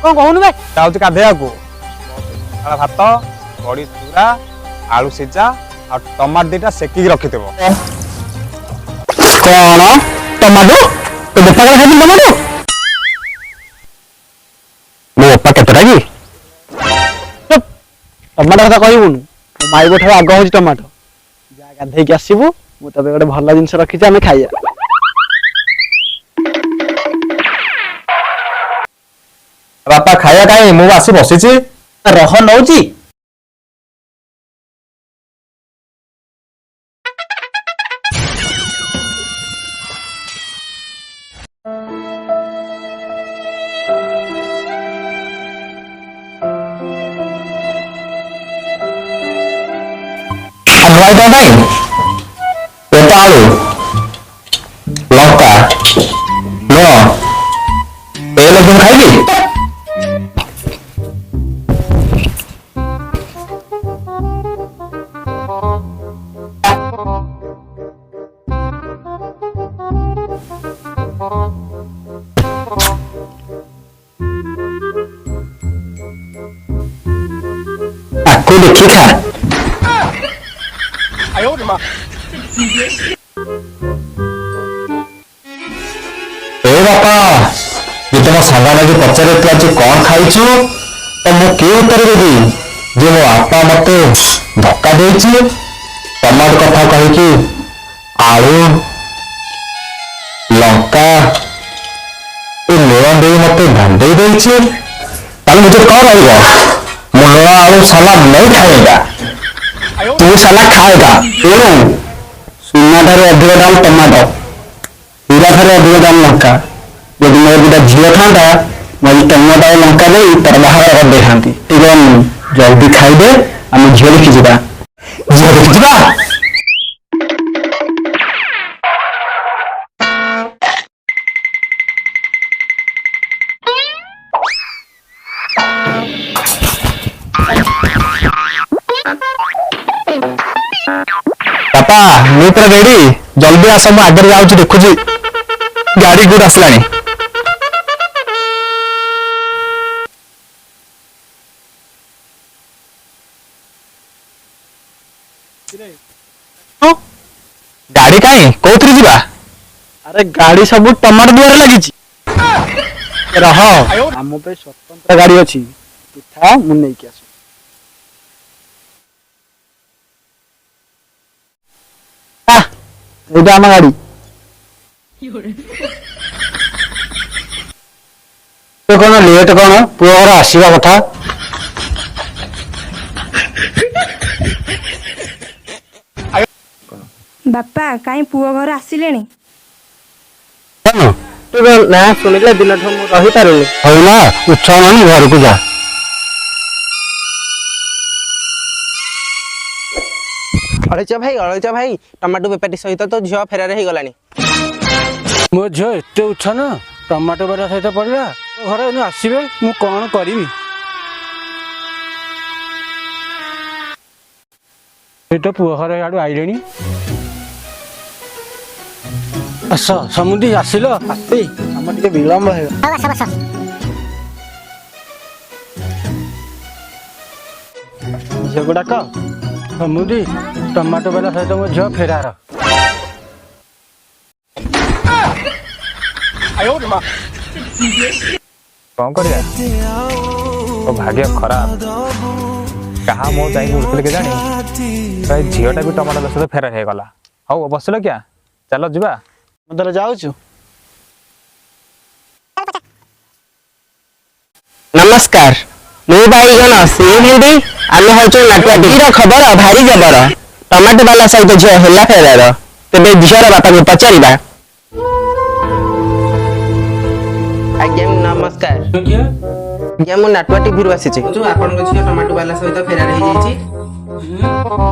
कौन कहूनु भाई जाऊँ गाधेया को भात बड़ी चूरा आलू सीझा आ टमाटो दीटा सेकिक रखिथ कौन टमाटो तो बेटा खाई टमाटो मो बापा केतटा कि टमाटो कथा कहबुनु माई गोठ आग हो टमाटो जा गाधेक आसबू मुझे गोटे भल जिन रखी आम खाइया बापा खाया कहीं मु आसी बसी रह नौची आलू लंका लुण तेल तुम खाइबी आपको देखी खा बापा ये तुम सांग लगे पचारे कौन खाइछु तो मुझे उत्तर देवी जे मो आपा मत धक्का दे टमाटो कथा कही आलू लंका लुण दे मत भांडे मुझे कौन रहा मो लुण आलू सलाद नहीं खाएगा तू सलाद खाएगा तेणु सुना ठार अधिक दाम टमाटो हीरा ठार अधिक दाम लंका जब मोर दुटा झील था मुझे टमाटो और लंका दे तर बाहर करदे था जल्दी खाइदे आम झील देखी जा झील देखी जा पापा मु पूरा रेडी जल्दी आस मु आगे जाऊँ देखुची गाड़ी गुड आसला गाड़ी कहीं कौन जा अरे गाड़ी सब टमाटो दुआर लगी रह आम स्वतंत्र गाड़ी अच्छी तू था मुझे नहीं आस आम गाड़ी तो कौन लेट कौन पुआ घर आसवा कथा बापा कहीं पुआ घर आसिले ना शुणिले दिन रही पारुनी हौ ना उत्साह ना घर को जा अड़च भाई टमाटो बेपारी सहित तो झील फेरार हो गलानी मो झील एत उत्साह ना टमाटो बेटा सहित पड़ा घर आसवे मु कौन करी तो पुआ घर याडू आइले आस समुद्री आसिल आसे आम टे विलम्ब झील को डाक समुद्री टमाटो बेला सहित मो झील फेरार कौन कर भाग्य खराब कहा मो जाई उड़ते के जानी झीलटा भी टमाटो सहित फेरार हो गला हौ बसल क्या चलो जीवा मतलब जाऊँ नमस्कार मु भाई जन श्रीभिंडी आम हूँ नाटुआटी खबर भारी जबर टमाटो वाला सहित झील है फेरार तेज झील बापा को पचारा आज्ञा नमस्कार आज्ञा मु नाटुआ टीवी आसी आपन झील टमाटो वाला सहित फेरार हो